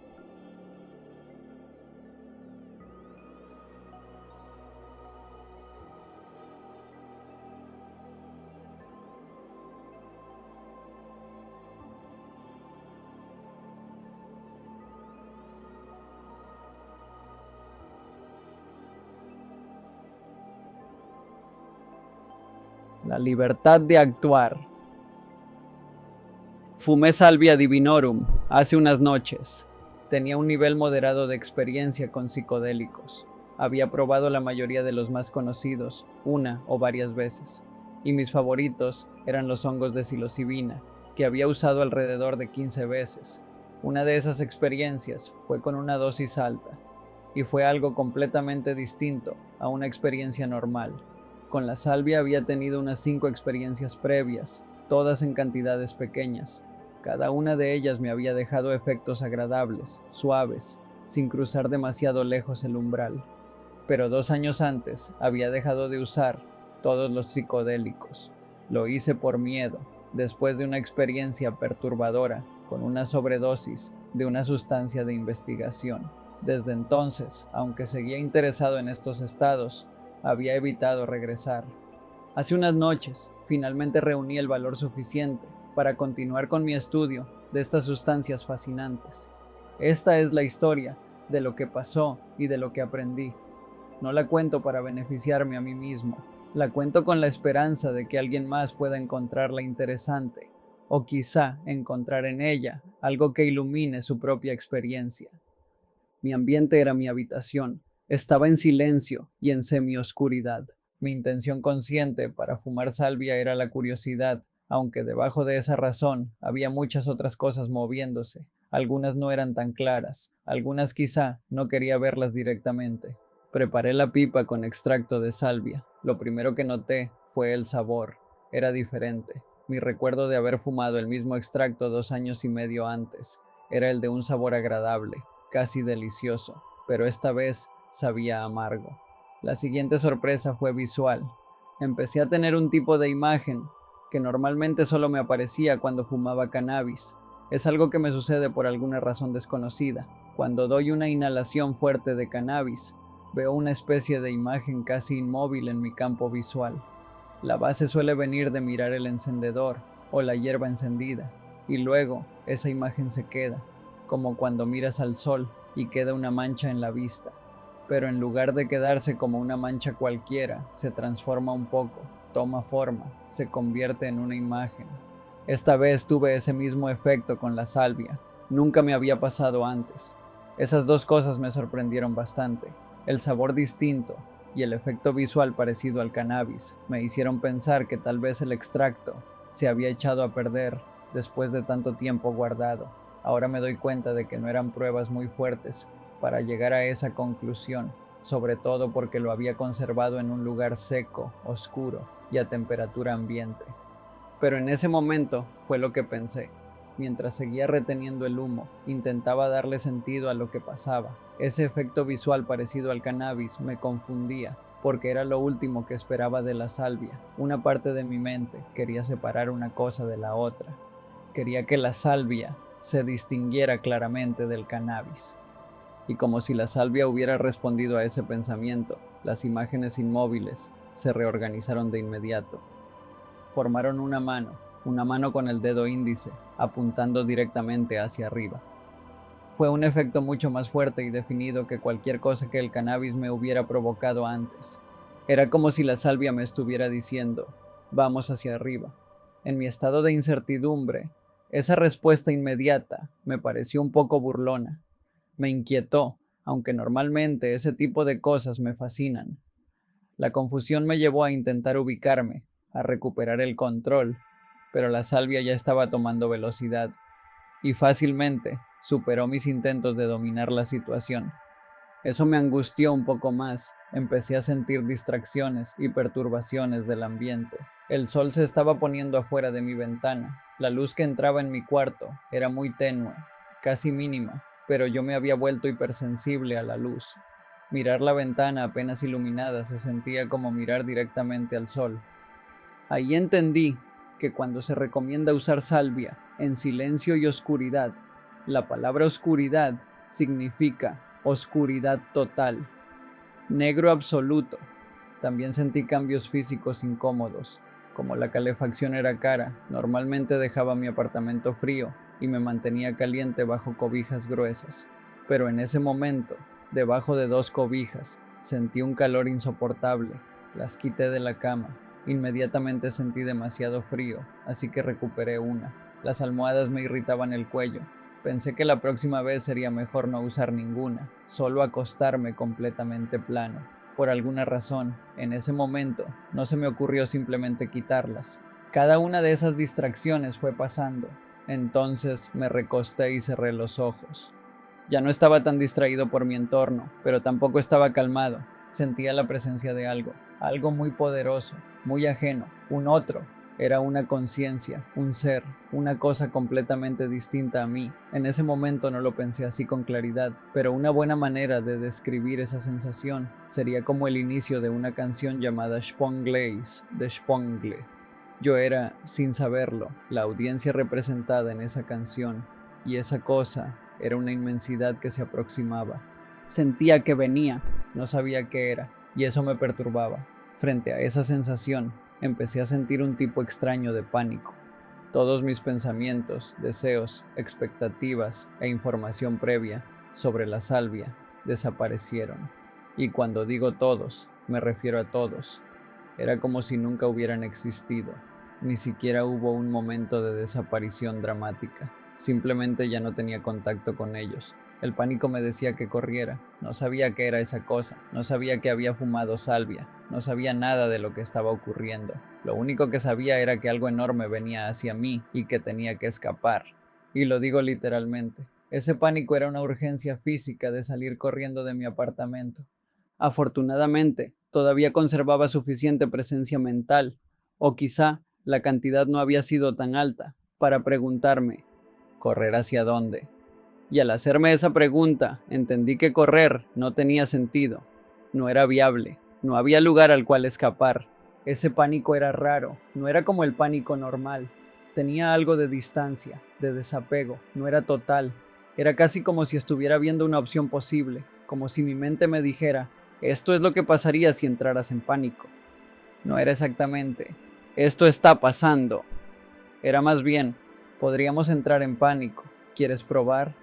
La libertad de actuar. Fumé Salvia Divinorum hace unas noches. Tenía un nivel moderado de experiencia con psicodélicos. Había probado la mayoría de los más conocidos, una o varias veces, y mis favoritos eran los hongos de psilocibina, que había usado alrededor de 15 veces. Una de esas experiencias fue con una dosis alta, y fue algo completamente distinto a una experiencia normal. Con la salvia había tenido unas 5 experiencias previas, todas en cantidades pequeñas. Cada una de ellas me había dejado efectos agradables, suaves, sin cruzar demasiado lejos el umbral. Pero 2 años antes había dejado de usar todos los psicodélicos. Lo hice por miedo, después de una experiencia perturbadora con una sobredosis de una sustancia de investigación. Desde entonces, aunque seguía interesado en estos estados, había evitado regresar. Hace unas noches, finalmente reuní el valor suficiente para continuar con mi estudio de estas sustancias fascinantes. Esta es la historia de lo que pasó y de lo que aprendí. No la cuento para beneficiarme a mí mismo, la cuento con la esperanza de que alguien más pueda encontrarla interesante, o quizá encontrar en ella algo que ilumine su propia experiencia. Mi ambiente era mi habitación. Estaba en silencio y en semioscuridad. Mi intención consciente para fumar salvia era la curiosidad, aunque debajo de esa razón había muchas otras cosas moviéndose. Algunas no eran tan claras, algunas quizá no quería verlas directamente. Preparé la pipa con extracto de salvia. Lo primero que noté fue el sabor. Era diferente. Mi recuerdo de haber fumado el mismo extracto 2 años y medio antes era el de un sabor agradable, casi delicioso, pero esta vez sabía amargo. La siguiente sorpresa fue visual. Empecé a tener un tipo de imagen que normalmente solo me aparecía cuando fumaba cannabis. Es algo que me sucede por alguna razón desconocida. Cuando doy una inhalación fuerte de cannabis, veo una especie de imagen casi inmóvil en mi campo visual. La base suele venir de mirar el encendedor o la hierba encendida, y luego esa imagen se queda, como cuando miras al sol y queda una mancha en la vista. Pero en lugar de quedarse como una mancha cualquiera, se transforma un poco, toma forma, se convierte en una imagen. Esta vez tuve ese mismo efecto con la salvia. Nunca me había pasado antes. Esas dos cosas me sorprendieron bastante. El sabor distinto y el efecto visual parecido al cannabis me hicieron pensar que tal vez el extracto se había echado a perder después de tanto tiempo guardado. Ahora me doy cuenta de que no eran pruebas muy fuertes para llegar a esa conclusión. sobre todo porque lo había conservado en un lugar seco, oscuro y a temperatura ambiente. Pero en ese momento fue lo que pensé. Mientras seguía reteniendo el humo, intentaba darle sentido a lo que pasaba. Ese efecto visual parecido al cannabis me confundía, porque era lo último que esperaba de la salvia. Una parte de mi mente quería separar una cosa de la otra. Quería que la salvia se distinguiera claramente del cannabis. Y como si la salvia hubiera respondido a ese pensamiento, las imágenes inmóviles se reorganizaron de inmediato. Formaron una mano con el dedo índice, apuntando directamente hacia arriba. Fue un efecto mucho más fuerte y definido que cualquier cosa que el cannabis me hubiera provocado antes. Era como si la salvia me estuviera diciendo, vamos hacia arriba. En mi estado de incertidumbre, esa respuesta inmediata me pareció un poco burlona. Me inquietó, aunque normalmente ese tipo de cosas me fascinan. La confusión me llevó a intentar ubicarme, a recuperar el control, pero la salvia ya estaba tomando velocidad, y fácilmente superó mis intentos de dominar la situación. Eso me angustió un poco más. Empecé a sentir distracciones y perturbaciones del ambiente. El sol se estaba poniendo afuera de mi ventana. La luz que entraba en mi cuarto era muy tenue, casi mínima, pero yo me había vuelto hipersensible a la luz. Mirar la ventana apenas iluminada se sentía como mirar directamente al sol. Ahí entendí que cuando se recomienda usar salvia en silencio y oscuridad, la palabra oscuridad significa oscuridad total, negro absoluto. También sentí cambios físicos incómodos. Como la calefacción era cara, normalmente dejaba mi apartamento frío y me mantenía caliente bajo cobijas gruesas. Pero en ese momento, debajo de 2 cobijas, sentí un calor insoportable. Las quité de la cama. Inmediatamente sentí demasiado frío, así que recuperé una. Las almohadas me irritaban el cuello. Pensé que la próxima vez sería mejor no usar ninguna, solo acostarme completamente plano. Por alguna razón, en ese momento, no se me ocurrió simplemente quitarlas. Cada una de esas distracciones fue pasando. Entonces me recosté y cerré los ojos. Ya no estaba tan distraído por mi entorno, pero tampoco estaba calmado. Sentía la presencia de algo muy poderoso, muy ajeno, un otro. Era una conciencia, un ser, una cosa completamente distinta a mí. En ese momento no lo pensé así con claridad, pero una buena manera de describir esa sensación sería como el inicio de una canción llamada Spongleis de Spongle. Yo era, sin saberlo, la audiencia representada en esa canción, y esa cosa era una inmensidad que se aproximaba. Sentía que venía, no sabía qué era, y eso me perturbaba. Frente a esa sensación, empecé a sentir un tipo extraño de pánico. Todos mis pensamientos, deseos, expectativas e información previa sobre la salvia desaparecieron. Y cuando digo todos, me refiero a todos. Era como si nunca hubieran existido. Ni siquiera hubo un momento de desaparición dramática. Simplemente ya no tenía contacto con ellos. El pánico me decía que corriera. No sabía qué era esa cosa. No sabía que había fumado salvia. No sabía nada de lo que estaba ocurriendo. Lo único que sabía era que algo enorme venía hacia mí y que tenía que escapar. Y lo digo literalmente. Ese pánico era una urgencia física de salir corriendo de mi apartamento. Afortunadamente, todavía conservaba suficiente presencia mental, o quizá la cantidad no había sido tan alta, para preguntarme, ¿correr hacia dónde? Y al hacerme esa pregunta, entendí que correr no tenía sentido, no era viable, no había lugar al cual escapar. Ese pánico era raro, no era como el pánico normal, tenía algo de distancia, de desapego, no era total, era casi como si estuviera viendo una opción posible, como si mi mente me dijera, esto es lo que pasaría si entraras en pánico. No era exactamente, esto está pasando. Era más bien, podríamos entrar en pánico. ¿Quieres probar?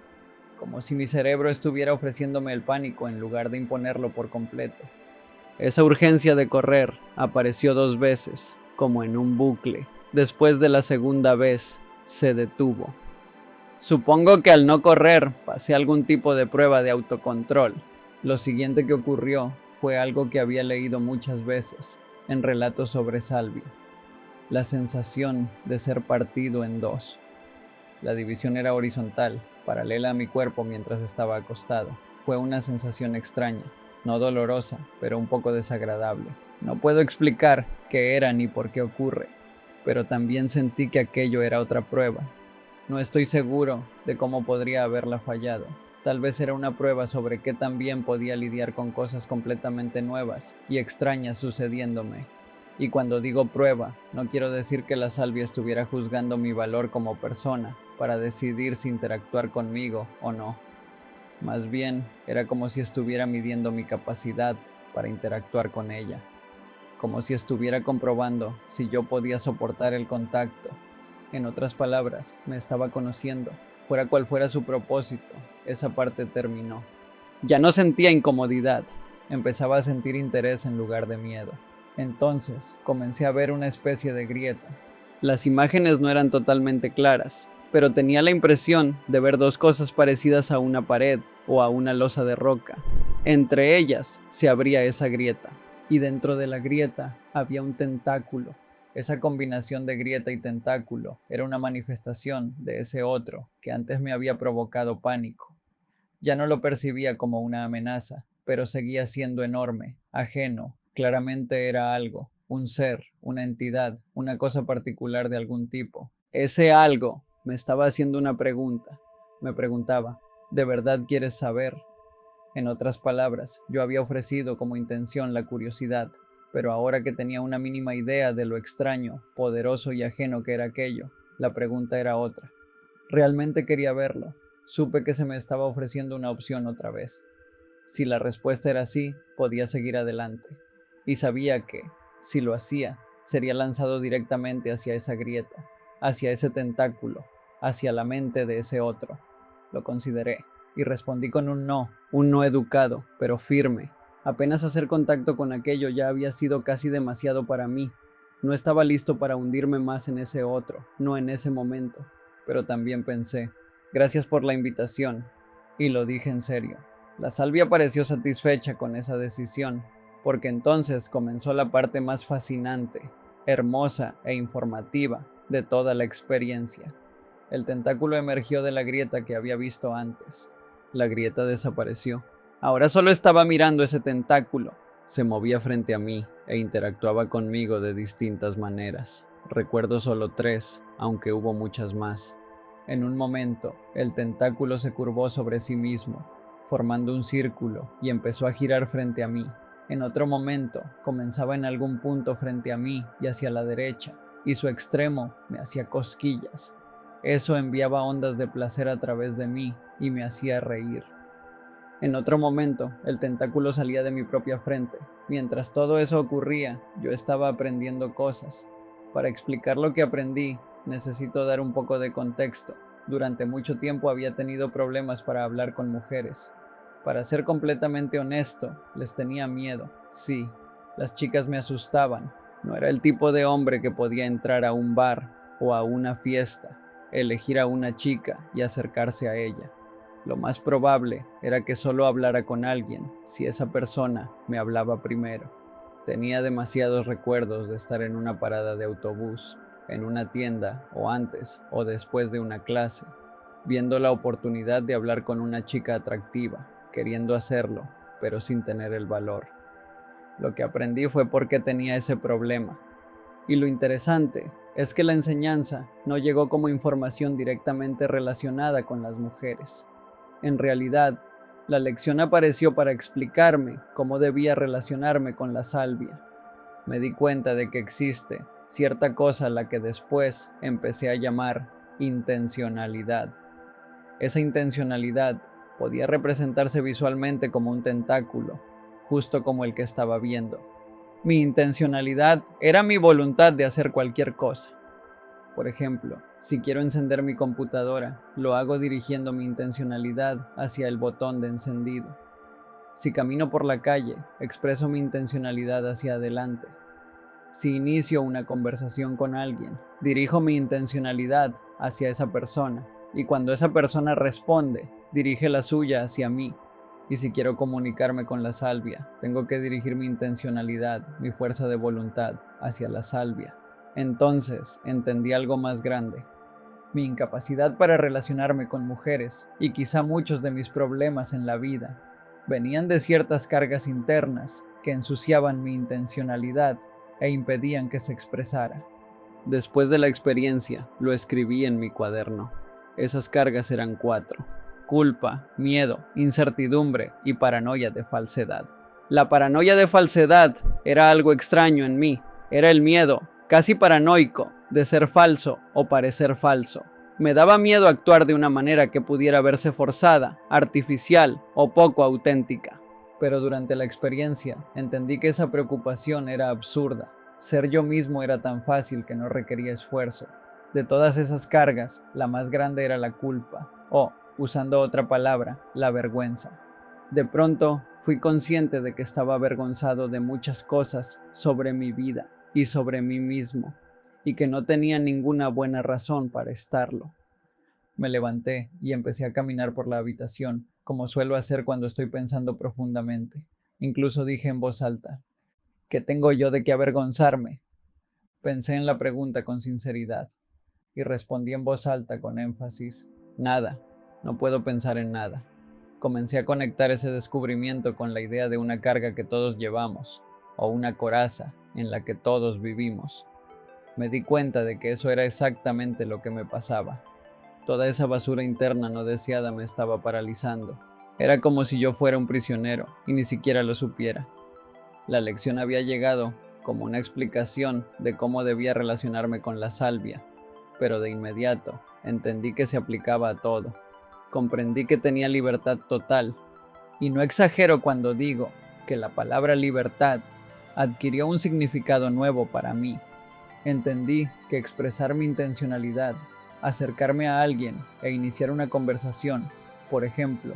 Como si mi cerebro estuviera ofreciéndome el pánico en lugar de imponerlo por completo. Esa urgencia de correr apareció 2 veces, como en un bucle. Después de la segunda vez, se detuvo. Supongo que al no correr, pasé algún tipo de prueba de autocontrol. Lo siguiente que ocurrió fue algo que había leído muchas veces en relatos sobre salvia. La sensación de ser partido en 2. La división era horizontal, paralela a mi cuerpo mientras estaba acostado. Fue una sensación extraña. no dolorosa, pero un poco desagradable. No puedo explicar qué era ni por qué ocurre, pero también sentí que aquello era otra prueba. No estoy seguro de cómo podría haberla fallado. Tal vez era una prueba sobre qué tan bien podía lidiar con cosas completamente nuevas y extrañas sucediéndome. Y cuando digo prueba, no quiero decir que la salvia estuviera juzgando mi valor como persona para decidir si interactuar conmigo o no. Más bien, era como si estuviera midiendo mi capacidad para interactuar con ella, como si estuviera comprobando si yo podía soportar el contacto. En otras palabras, me estaba conociendo. Fuera cual fuera su propósito, esa parte terminó. Ya no sentía incomodidad, empezaba a sentir interés en lugar de miedo. Entonces, comencé a ver una especie de grieta. Las imágenes no eran totalmente claras, pero tenía la impresión de ver dos cosas parecidas a una pared o a una losa de roca. Entre ellas se abría esa grieta, y dentro de la grieta había un tentáculo. Esa combinación de grieta y tentáculo era una manifestación de ese otro que antes me había provocado pánico. Ya no lo percibía como una amenaza, pero seguía siendo enorme, ajeno, claramente era algo, un ser, una entidad, una cosa particular de algún tipo. Ese algo me estaba haciendo una pregunta. Me preguntaba, ¿de verdad quieres saber? En otras palabras, yo había ofrecido como intención la curiosidad, pero ahora que tenía una mínima idea de lo extraño, poderoso y ajeno que era aquello, la pregunta era otra. Realmente quería verlo. Supe que se me estaba ofreciendo una opción otra vez. Si la respuesta era sí, podía seguir adelante. Y sabía que, si lo hacía, sería lanzado directamente hacia esa grieta, hacia ese tentáculo, hacia la mente de ese otro. Lo consideré y respondí con un no educado, pero firme. Apenas hacer contacto con aquello ya había sido casi demasiado para mí. No estaba listo para hundirme más en ese otro, no en ese momento. Pero también pensé, gracias por la invitación. Y lo dije en serio. La salvia pareció satisfecha con esa decisión, porque entonces comenzó la parte más fascinante, hermosa e informativa de toda la experiencia. El tentáculo emergió de la grieta que había visto antes. La grieta desapareció. Ahora solo estaba mirando ese tentáculo. Se movía frente a mí e interactuaba conmigo de distintas maneras. Recuerdo solo 3, aunque hubo muchas más. En un momento, el tentáculo se curvó sobre sí mismo, formando un círculo, y empezó a girar frente a mí. En otro momento, comenzaba en algún punto frente a mí y hacia la derecha, y su extremo me hacía cosquillas. Eso enviaba ondas de placer a través de mí y me hacía reír. En otro momento, el tentáculo salía de mi propia frente. Mientras todo eso ocurría, yo estaba aprendiendo cosas. Para explicar lo que aprendí, necesito dar un poco de contexto. Durante mucho tiempo había tenido problemas para hablar con mujeres. Para ser completamente honesto, les tenía miedo. Sí, las chicas me asustaban. No era el tipo de hombre que podía entrar a un bar o a una fiesta, elegir a una chica y acercarse a ella. Lo más probable era que solo hablara con alguien si esa persona me hablaba primero. Tenía demasiados recuerdos de estar en una parada de autobús, en una tienda o antes o después de una clase, viendo la oportunidad de hablar con una chica atractiva, queriendo hacerlo, pero sin tener el valor. Lo que aprendí fue por qué tenía ese problema. Y lo interesante es que la enseñanza no llegó como información directamente relacionada con las mujeres. En realidad, la lección apareció para explicarme cómo debía relacionarme con la salvia. Me di cuenta de que existe cierta cosa a la que después empecé a llamar intencionalidad. Esa intencionalidad podía representarse visualmente como un tentáculo, justo como el que estaba viendo. Mi intencionalidad era mi voluntad de hacer cualquier cosa. Por ejemplo, si quiero encender mi computadora, lo hago dirigiendo mi intencionalidad hacia el botón de encendido. Si camino por la calle, expreso mi intencionalidad hacia adelante. Si inicio una conversación con alguien, dirijo mi intencionalidad hacia esa persona. Y cuando esa persona responde, dirige la suya hacia mí. Y si quiero comunicarme con la salvia, tengo que dirigir mi intencionalidad, mi fuerza de voluntad, hacia la salvia. Entonces entendí algo más grande. Mi incapacidad para relacionarme con mujeres y quizá muchos de mis problemas en la vida Venían de ciertas cargas internas que ensuciaban mi intencionalidad e impedían que se expresara. Después de la experiencia, lo escribí en mi cuaderno. Esas cargas eran 4: culpa, miedo, incertidumbre y paranoia de falsedad. La paranoia de falsedad era algo extraño en mí. Era el miedo, casi paranoico, de ser falso o parecer falso. Me daba miedo actuar de una manera que pudiera verse forzada, artificial o poco auténtica. Pero durante la experiencia entendí que esa preocupación era absurda. Ser yo mismo era tan fácil que no requería esfuerzo. De todas esas cargas, la más grande era la culpa, o, usando otra palabra, la vergüenza. De pronto, fui consciente de que estaba avergonzado de muchas cosas sobre mi vida y sobre mí mismo, y que no tenía ninguna buena razón para estarlo. Me levanté y empecé a caminar por la habitación, como suelo hacer cuando estoy pensando profundamente. Incluso dije en voz alta: ¿qué tengo yo de qué avergonzarme? Pensé en la pregunta con sinceridad y respondí en voz alta con énfasis: nada, no puedo pensar en nada. Comencé a conectar ese descubrimiento con la idea de una carga que todos llevamos, o una coraza en la que todos vivimos. Me di cuenta de que eso era exactamente lo que me pasaba. Toda esa basura interna no deseada me estaba paralizando. Era como si yo fuera un prisionero y ni siquiera lo supiera. La lección había llegado como una explicación de cómo debía relacionarme con la salvia, pero de inmediato entendí que se aplicaba a todo. Comprendí que tenía libertad total, y no exagero cuando digo que la palabra libertad adquirió un significado nuevo para mí. Entendí que expresar mi intencionalidad, acercarme a alguien e iniciar una conversación, por ejemplo,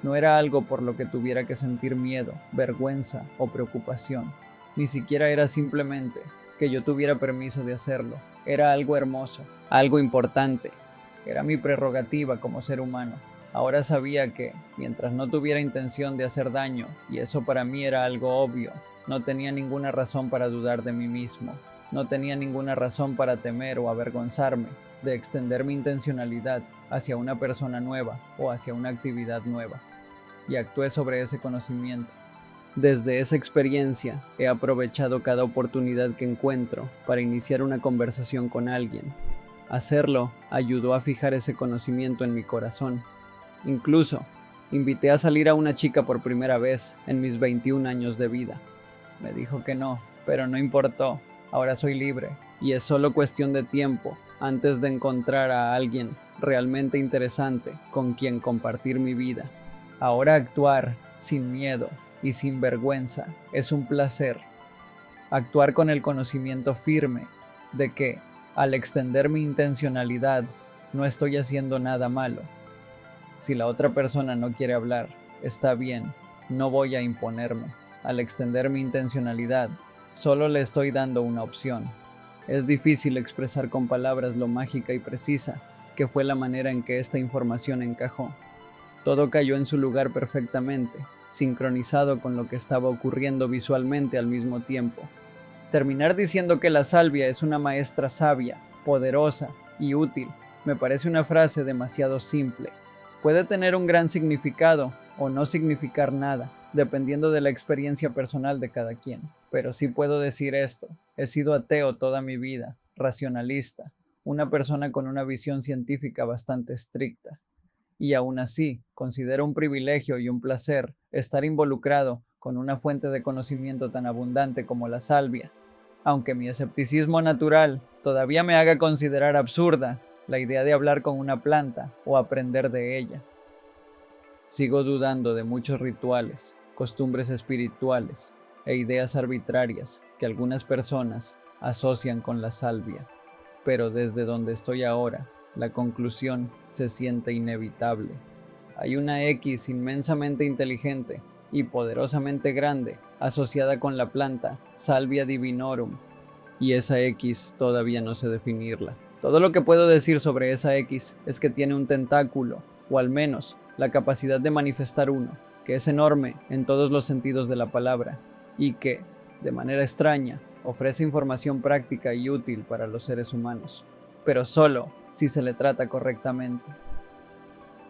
no era algo por lo que tuviera que sentir miedo, vergüenza o preocupación. Ni siquiera era simplemente que yo tuviera permiso de hacerlo. Era algo hermoso, algo importante. Era mi prerrogativa como ser humano. Ahora sabía que, mientras no tuviera intención de hacer daño, y eso para mí era algo obvio, no tenía ninguna razón para dudar de mí mismo. No tenía ninguna razón para temer o avergonzarme de extender mi intencionalidad hacia una persona nueva o hacia una actividad nueva. Y actué sobre ese conocimiento. Desde esa experiencia he aprovechado cada oportunidad que encuentro para iniciar una conversación con alguien. Hacerlo ayudó a fijar ese conocimiento en mi corazón. Incluso, invité a salir a una chica por primera vez en mis 21 años de vida. Me dijo que no, pero no importó. Ahora soy libre, y es solo cuestión de tiempo antes de encontrar a alguien realmente interesante con quien compartir mi vida. Ahora actuar sin miedo y sin vergüenza es un placer. Actuar con el conocimiento firme de que, al extender mi intencionalidad, no estoy haciendo nada malo. Si la otra persona no quiere hablar, está bien, no voy a imponerme. Al extender mi intencionalidad, solo le estoy dando una opción. Es difícil expresar con palabras lo mágica y precisa que fue la manera en que esta información encajó. Todo cayó en su lugar perfectamente, sincronizado con lo que estaba ocurriendo visualmente al mismo tiempo. Terminar diciendo que la salvia es una maestra sabia, poderosa y útil me parece una frase demasiado simple. Puede tener un gran significado o no significar nada, dependiendo de la experiencia personal de cada quien. Pero sí puedo decir esto: he sido ateo toda mi vida, racionalista, una persona con una visión científica bastante estricta. Y aún así, considero un privilegio y un placer estar involucrado con una fuente de conocimiento tan abundante como la salvia, aunque mi escepticismo natural todavía me haga considerar absurda la idea de hablar con una planta o aprender de ella. Sigo dudando de muchos rituales, costumbres espirituales e ideas arbitrarias que algunas personas asocian con la salvia, pero desde donde estoy ahora, la conclusión se siente inevitable. Hay una X inmensamente inteligente y poderosamente grande asociada con la planta Salvia divinorum, y esa X todavía no sé definirla. Todo lo que puedo decir sobre esa X es que tiene un tentáculo, o al menos la capacidad de manifestar uno, que es enorme en todos los sentidos de la palabra, y que, de manera extraña, ofrece información práctica y útil para los seres humanos, pero solo si se le trata correctamente.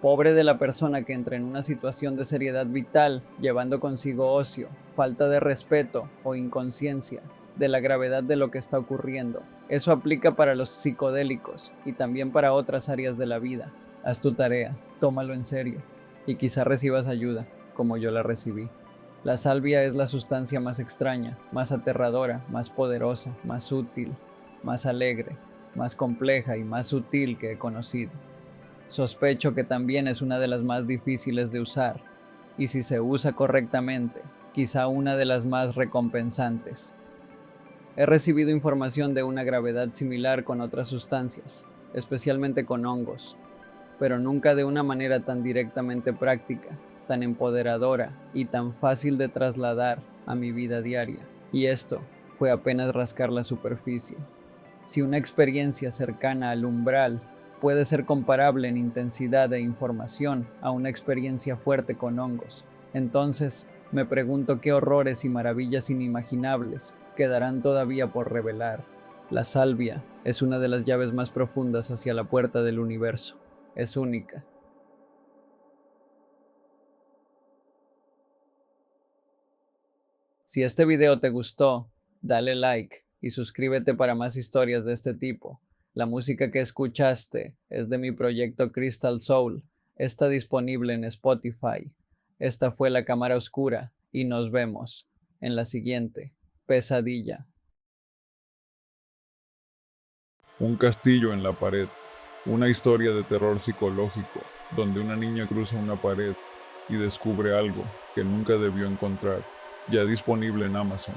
Pobre de la persona que entra en una situación de seriedad vital, llevando consigo ocio, falta de respeto o inconsciencia de la gravedad de lo que está ocurriendo. Eso aplica para los psicodélicos y también para otras áreas de la vida. Haz tu tarea, tómalo en serio y quizá recibas ayuda, como yo la recibí. La salvia es la sustancia más extraña, más aterradora, más poderosa, más útil, más alegre, más compleja y más sutil que he conocido. Sospecho que también es una de las más difíciles de usar, y si se usa correctamente, quizá una de las más recompensantes. He recibido información de una gravedad similar con otras sustancias, especialmente con hongos, pero nunca de una manera tan directamente práctica, tan empoderadora y tan fácil de trasladar a mi vida diaria. Y esto fue apenas rascar la superficie. Si una experiencia cercana al umbral puede ser comparable en intensidad e información a una experiencia fuerte con hongos, entonces me pregunto qué horrores y maravillas inimaginables quedarán todavía por revelar. La salvia es una de las llaves más profundas hacia la puerta del universo. Es única. Si este video te gustó, dale like y suscríbete para más historias de este tipo. La música que escuchaste es de mi proyecto Crystal Soul. Está disponible en Spotify. Esta fue La Cámara Oscura y nos vemos en la siguiente pesadilla. Un castillo en la pared. Una historia de terror psicológico, donde una niña cruza una pared y descubre algo que nunca debió encontrar, ya disponible en Amazon.